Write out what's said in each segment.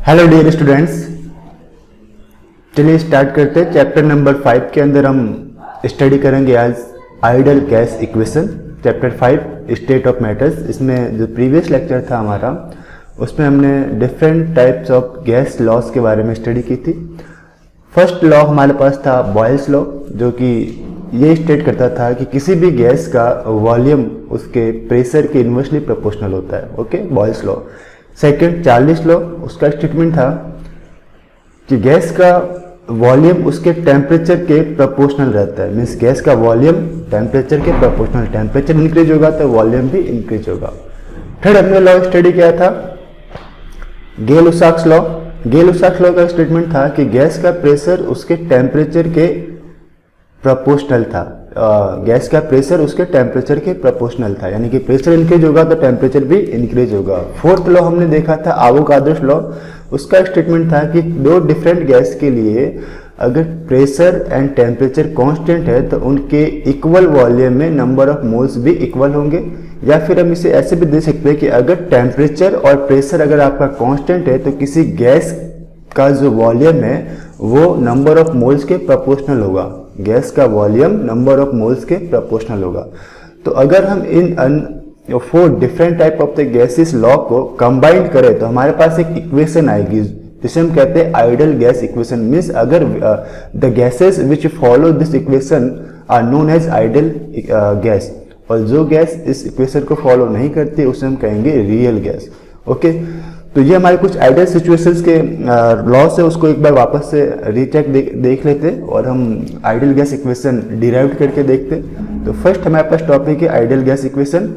Hello dear students, चलिए start करते हैं। चैप्टर नंबर 5 के अंदर हम स्टडी करेंगे आज ideal gas equation. Chapter 5 state of matters. इसमें जो प्रीवियस लेक्चर था हमारा, उसमें हमने different types of gas laws के बारे में स्टडी की थी। फर्स्ट लॉ हमारे पास था बॉयल्स लॉ, जो कि ये स्टेट करता था कि किसी भी गैस का वॉल्यूम उसके प्रेशर के इन्वर्सली प्रोपोर्शनल होता है। Okay, Boyle's law. Second Charles law, उसका स्टेटमेंट था कि गैस का वॉल्यूम उसके टेम्परेचर के प्रोपोर्शनल रहता है। मीन्स गैस का वॉल्यूम टेम्परेचर के प्रोपोर्शनल, टेम्परेचर इंक्रीज होगा तो वॉल्यूम भी इंक्रीज होगा। थर्ड हमने लॉ स्टडी किया था गेल-लुसाक्स लॉ। गेल-लुसाक्स लॉ का स्टेटमेंट था कि गैस का प्रेशर उसके टेम्परेचर के प्रोपोर्शनल था। गैस का प्रेशर उसके टेम्परेचर के प्रोपोर्शनल था, यानी कि प्रेशर इंक्रीज होगा तो टेम्परेचर भी इंक्रीज होगा। फोर्थ लॉ हमने देखा था आवोगाड्रोस लॉ। उसका स्टेटमेंट था कि दो डिफरेंट गैस के लिए अगर प्रेशर एंड टेम्परेचर कांस्टेंट है तो उनके इक्वल वॉल्यूम में नंबर ऑफ मोल्स भी इक्वल होंगे। या फिर हम इसे ऐसे भी दे सकते हैं कि अगर टेम्परेचर और प्रेशर अगर आपका कांस्टेंट है तो किसी गैस का जो वॉल्यूम है वो नंबर ऑफ मोल्स के प्रोपोर्शनल होगा। गैस का वॉल्यूम नंबर ऑफ मोल्स के प्रोपोर्शनल होगा। तो अगर हम इन 4 different type of the gases law को कंबाइन करें तो हमारे पास एक इक्वेशन आएगी जिसे हम कहते हैं आइडियल गैस इक्वेशन। मीन्स अगर the gases which follow this equation are known as ideal gas, और जो गैस इस इक्वेशन को फॉलो नहीं करती उसे हम कहेंगे रियल गैस। ओके, तो ये हमारे कुछ आइडियल सिचुएशंस के लॉस है, उसको एक बार वापस से रीचेक देख लेते हैं और हम आइडियल गैस इक्वेशन डिराइव करके देखते हैं। तो फर्स्ट हमारे पास टॉपिक है आइडियल गैस इक्वेशन।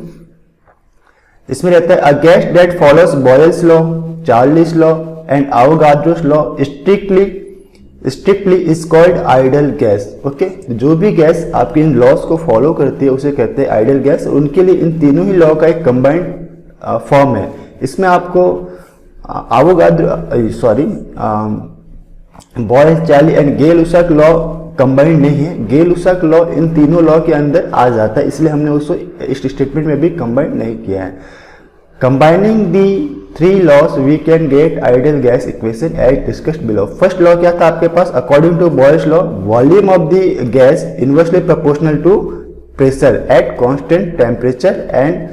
इसमें रहता है a gas that follows Boyle's law, Charles's law and Avogadro's law strictly is called ideal gas. Okay, जो भी गैस आपके इन लॉस को फॉलो करती है उसे कहते हैं आइडियल गैस। उनके लिए इन तीनों ही लॉ का एक कंबाइंड फॉर्म है। इसमें आपको Boyle's, Charles and Gay Lussac law combined नहीं है। गेल-लुसाक लॉ इन तीनों लॉ के अंदर आ जाता है, इसलिए हमने उसको इस स्टेटमेंट में भी कंबाइंड नहीं किया है। Combining the 3 laws we can get ideal gas equation as discussed below. First law क्या था आपके पास? According to Boyle's law, volume of the gas inversely proportional to pressure at constant temperature and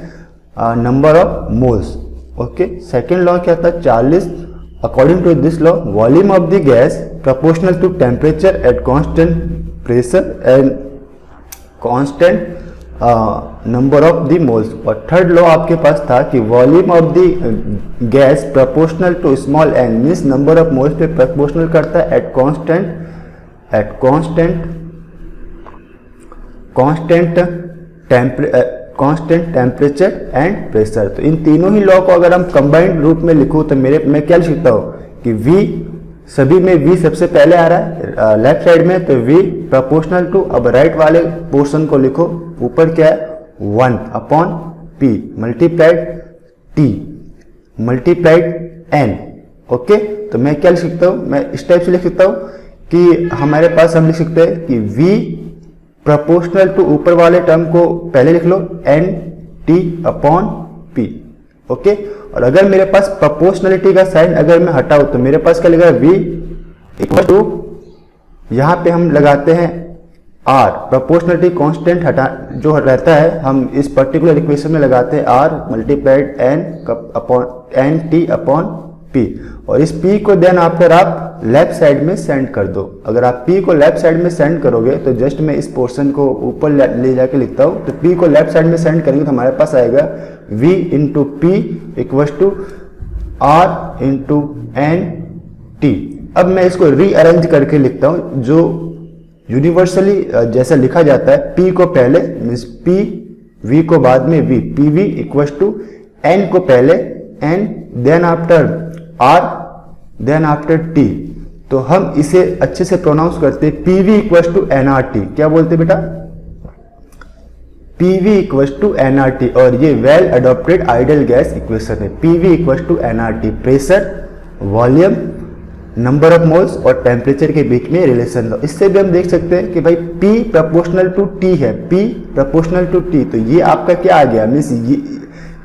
number of moles. Okay, second law क्या था? Charles's, according to this law, volume of the gas proportional to temperature at constant pressure and constant number of the moles. और third law आपके पास था कि volume of the gas proportional to small n, means number of moles पे proportional करता है at constant temperature and pressure. तो इन तीनों ही लॉ को अगर हम कंबाइंड रूप में लिखूं तो मैं क्या लिख सकता हूं कि V, सभी में V सबसे पहले आ रहा है लेफ्ट साइड में, तो V प्रोपोर्शनल टू, अब राइट वाले पोर्शन को लिखो, ऊपर क्या है 1/P multiplied T multiplied N। Okay, तो मैं क्या लिख सकता हूं? मैं इस टाइप से लिख सकता हूं कि हमारे पास हम लिख सकते हैं कि V प्रोपोर्शनल टू ऊपर वाले टर्म को पहले लिख लो NT/P। ओके, और अगर मेरे पास प्रोपोर्शनलिटी का साइन अगर मैं हटाऊं तो मेरे पास क्या लिखा है? V इक्वल टू, यहां पे हम लगाते हैं R, प्रोपोर्शनलिटी कांस्टेंट हटा जो रहता है हम इस पर्टिकुलर इक्वेशन में लगाते हैं R मल्टीप्लाइड NT/P, और इस P को देन आफ्टर आप लेफ्ट साइड में सेंड कर दो। अगर आप P को लेफ्ट साइड में सेंड करोगे तो जस्ट मैं इस पोर्शन को ऊपर ले जाके लिखता हूं, तो P को लेफ्ट साइड में सेंड करेंगे तो हमारे पास आएगा V into P equal to R into NT। अब मैं इसको रीअरेंज करके लिखता हूं, जो यूनिवर्सली जैसा लिखा जाता है, P को पहले मीन्स P, V को बाद में V, PV equal to N को पहले N, then after R, then after T। तो हम इसे अच्छे से प्रोनाउंस करते हैं PV इक्वल टू NRT। क्या बोलते बेटा? PV इक्वल टू NRT, और ये well adopted ideal gas equation है। PV equal to NRT, pressure, volume, number of moles और टेम्परेचर के बीच में रिलेशन लो। इससे भी हम देख सकते हैं कि भाई P प्रोपोर्शनल टू T है, P प्रोपोर्शनल टू T, तो ये आपका क्या आ गया? मीन्स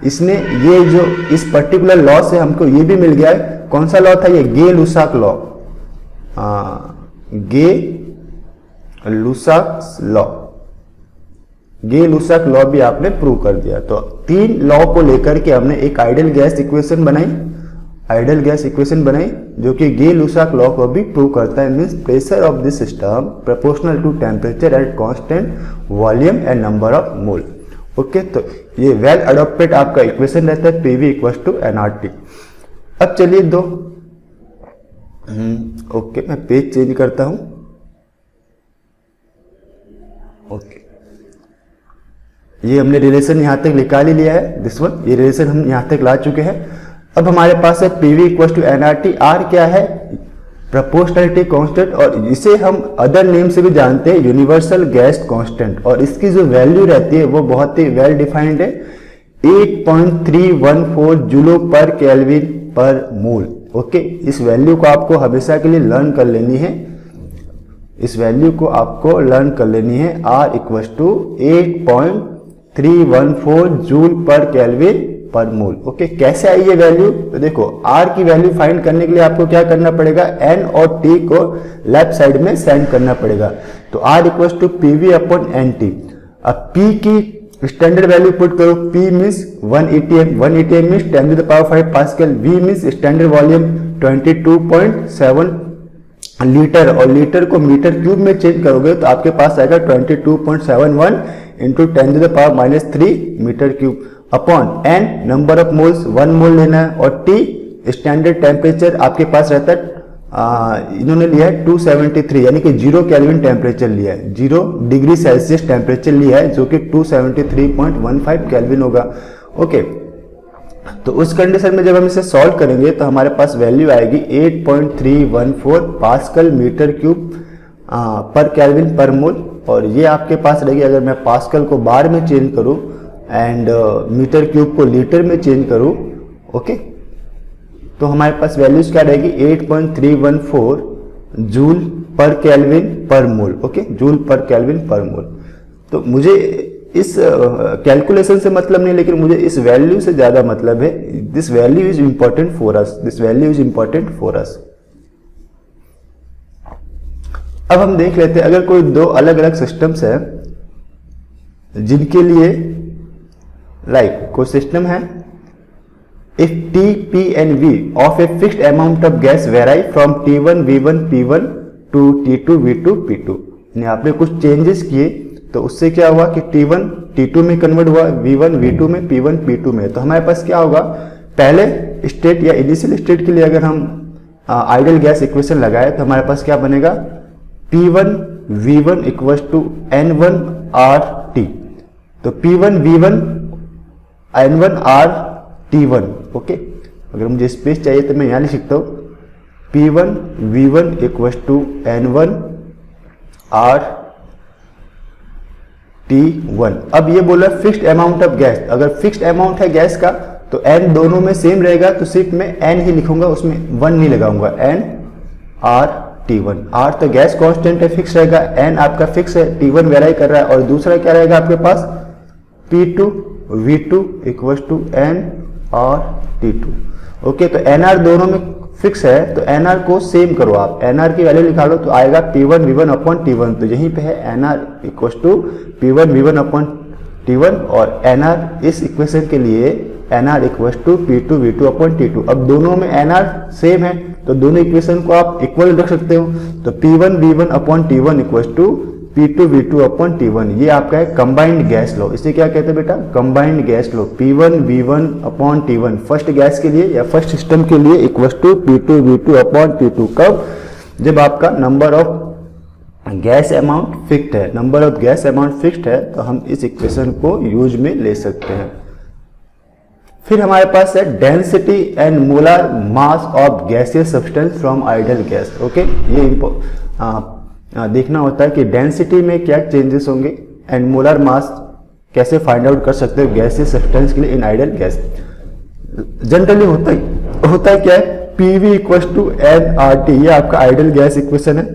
इसने ये जो इस पर्टिकुलर लॉ से हमको ये भी मिल गया है कौन सा लॉ था ये? गे-लुसाक लॉ, गे-लुसाक लॉ, गे-लुसाक लॉ भी आपने प्रूव कर दिया। तो 3 लॉ को लेकर के हमने एक आइडियल गैस इक्वेशन बनाई, आइडियल गैस इक्वेशन बनाई जो कि गे-लुसाक लॉ को भी प्रूव करता है। Means pressure of this system proportional to temperature at constant volume and number of mole. Okay, तो ये वेल अडॉप्टेड आपका इक्वेशन रहता है PV इक्वल्स टू nRT। अब चलिए दो, ओके मैं पेज चेंज करता हूं। ओके, ये हमने रिलेशन यहां तक निकाल ही लिया है, दिस वन, ये रिलेशन हम यहां तक ला चुके हैं। अब हमारे पास है PV equals to nRT। R क्या है? प्रोपोर्शनलिटी कांस्टेंट, और इसे हम अदर नेम से भी जानते हैं यूनिवर्सल गैस कांस्टेंट, और इसकी जो वैल्यू रहती है वो बहुत ही वेल डिफाइंड है, 8.314 जूलो पर केल्विन पर मोल। ओके, इस वैल्यू को आपको हमेशा के लिए लर्न कर लेनी है, इस वैल्यू को आपको लर्न कर लेनी है। R equals to 8.314 joule per kelvin per mole. Okay, कैसे आई ये वैल्यू? तो देखो R की वैल्यू फाइंड करने के लिए आपको क्या करना पड़ेगा? N और T को लेफ्ट साइड में सेंड करना पड़ेगा। तो R equals to PV upon NT। अब P की स्टैंडर्ड वैल्यू पुट करो, P means 1 ATM, 1 ATM means 10 to the power 5 pascal, V means standard volume 22.7 litre, और लीटर को मीटर क्यूब में चेंज करोगे तो आपके पास आएगा 22.71 into 10 to the power -3 metre cube upon N number of moles, 1 mole लेना है, और T स्टैंडर्ड टेम्परेचर आपके पास रहता है, इन्होंने लिया है 273 यानी कि 0 केल्विन टेम्परेचर लिया है, 0 डिग्री सेल्सियस टेम्परेचर लिया है जो कि 273.15 केल्विन होगा। ओके, तो उस कंडीशन में जब हम इसे सॉल्व करेंगे तो हमारे पास वैल्यू आएगी 8.314 pascal metre cube per kelvin per mole, और ये आपके पास रहेगी। अगर मैं पास्कल को बार में चेंज करूं एंड मीटर क्यूब को लीटर में चेंज करूं, ओके, तो हमारे पास वैल्यूज क्या रहेगी? 8.314 joule per kelvin per mole. Okay, joule per kelvin per मोल। तो मुझे इस कैलकुलेशन से मतलब नहीं, लेकिन मुझे इस वैल्यू से ज्यादा मतलब है। This value is important for us, this value is important for us. अब हम देख लेते हैं, अगर कोई दो अलग अलग सिस्टम्स है जिनके लिए कोई सिस्टम है, if T, P and V of a fixed amount of gas vary from T1 V1 P1 to T2 V2 P2, यानी आपने कुछ चेंजेस किए तो उससे क्या हुआ कि T1 T2 में कन्वर्ट हुआ, V1 V2 में, P1 P2 में। तो हमारे पास क्या होगा? पहले स्टेट या इनिशियल स्टेट के लिए अगर हम आइडियल गैस इक्वेशन लगाए तो हमारे पास क्या बनेगा? P1 V1 equals to N1 RT। तो P1 V1 N1 RT1। Okay, अगर मुझे स्पेस चाहिए तो मैं यहां लिख सकता हूं P1 V1 equals to N1 RT1। अब ये बोला फिक्स्ड अमाउंट ऑफ गैस, अगर फिक्स्ड अमाउंट है गैस का तो N दोनों में सेम रहेगा, तो सिर्फ मैं N ही लिखूंगा, उसमें 1 नहीं लगाऊंगा, N RT1। R तो गैस कांस्टेंट है, फिक्स रहेगा, N आपका फिक्स है, T1 वेराई कर रहा है, और दूसरा क्या रहेगा आपके पास? P2 V2 equals to N RT2। Okay, तो NR दोनों में फिक्स है, तो NR को सेम करो आप, NR की वैल्यू निकालो तो आएगा P1 V1 अपॉन T1। तो यहीं पे है NR equals to P1 V1 upon T1, और NR इस इक्वेशन के लिए NR equals to P2 V2 upon T2। अब दोनों में NR सेम है तो दोनों इक्वेशन को आप इक्वल रख सकते हो। तो P1 V1 upon T1 equals to P2 V2 upon T1। ये आपका है कंबाइंड गैस लॉ। इसे क्या कहते हैं बेटा? Combined gas law. P1 V1 upon T1 first gas के लिए या फर्स्ट सिस्टम के लिए equals to P2 V2 upon T2। कब? जब आपका number of gas amount fixed है, number of gas amount fixed है तो हम इस इक्वेशन को यूज में ले सकते हैं। फिर हमारे पास है density and molar mass of gaseous substance from ideal gas. Okay, ये देखना होता है कि डेंसिटी में क्या चेंजेस होंगे एंड मोलर मास कैसे फाइंड आउट कर सकते हो गैसियस सब्सटेंस के लिए इन आइडियल गैस। जनरली होता है क्या है? PV इक्वल्स टू nRT, ये आपका आइडियल गैस इक्वेशन है।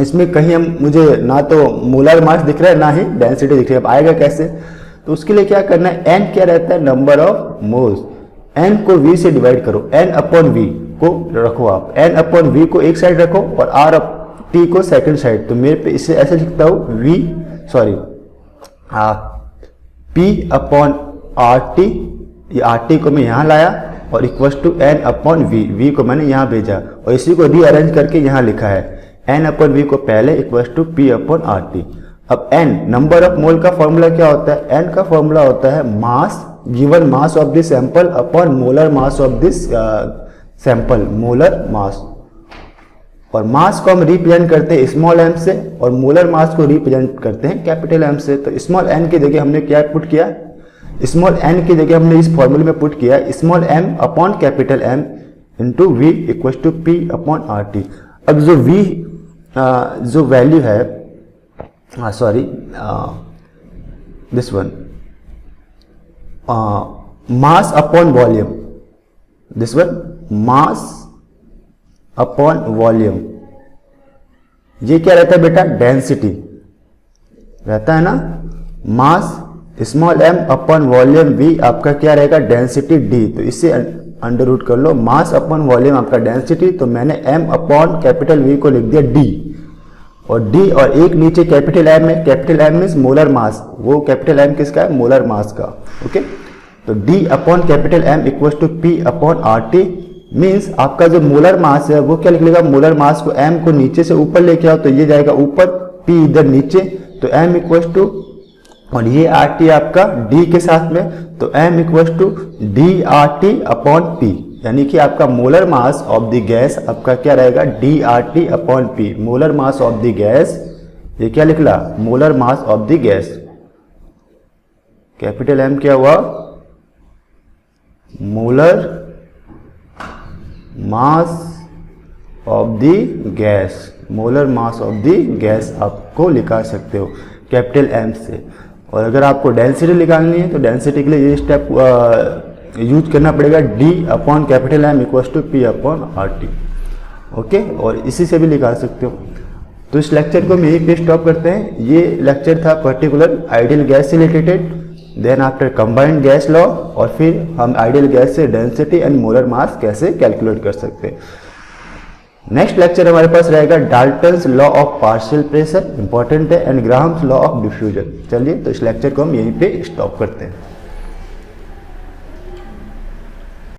इसमें कहीं मुझे ना तो मोलर मास दिख रहा है ना ही डेंसिटी दिख रही है। अब आएगा कैसे? तो उसके लिए क्या करना है? N क्या रहता है? Number of moles. N को V से डिवाइड करो, N अपॉन V। को रखो आप, n अपॉन वी को एक साइड रखो और r t को सेकंड साइड। तो मेरे पे इसे ऐसे लिखता हूँ p अपॉन आर टी, ये आर टी को मैं यहाँ लाया और equals to n upon V को मैंने यहाँ भेजा और इसी को रीअरेंज करके यहाँ लिखा है n अपॉन वी को पहले equals to p upon R T. अब n नंबर ऑफ मोल का फॉर्मूला क्या होता है? n का फॉर्मूला होता है mass, given mass of this sample upon molar mass of this sample, molar mass. और मास को हम रिप्रेजेंट करते हैं स्मॉल m से और मोलर मास को रिप्रेजेंट करते हैं कैपिटल M से। तो स्मॉल n की जगह हमने क्या पुट किया? स्मॉल n की जगह हमने इस फॉर्मूले में पुट किया small m upon capital M into V equal to p upon R T. अब जो v जो वैल्यू है, sorry this one, mass upon volume, this one mass upon volume, ये क्या रहता है बेटा? डेंसिटी रहता है ना। Mass small m upon volume v आपका क्या रहेगा? Density d। तो इससे अंडर रूट कर लो, मास अपॉन वॉल्यूम आपका डेंसिटी, तो मैंने m अपॉन कैपिटल v को लिख दिया d, और d और एक नीचे कैपिटल M है, capital M means molar mass, वो कैपिटल M किसका है? मोलर मास का। ओके, तो d upon capital M equal to p upon R T, means आपका जो मोलर मास है वो क्या लिखेगा? मोलर मास को m को नीचे से ऊपर लेके आओ तो ये जाएगा ऊपर, p इधर नीचे, तो m इक्वल टू, और ये आर टी आपका d के साथ में, तो m equal to D R T upon p, यानी कि आपका molar mass of the gas आपका क्या रहेगा? D R T upon p। Molar mass of the gas, ये क्या निकला? Molar mass of the gas, capital M क्या हुआ? Molar mass of the gas, molar mass of the gas आपको लिखा सकते हो कैपिटल M से। और अगर आपको डेंसिटी निकालनी है तो डेंसिटी के लिए ये स्टेप यूज करना पड़ेगा, d upon capital M equals to p upon R T. Okay, और इसी से भी निकाल सकते हो। तो इस लेक्चर को हम यहीं पे स्टॉप करते हैं। ये लेक्चर था पर्टिकुलर आइडियल गैस से related, then after combined gas law, और फिर हम आइडियल गैस से डेंसिटी एंड मोलर मास कैसे कैलकुलेट कर सकते हैं। नेक्स्ट लेक्चर हमारे पास रहेगा Dalton's law of partial pressure, important है, and Graham's law of diffusion. चलिए, तो इस लेक्चर को हम यहीं पे स्टॉप करते हैं।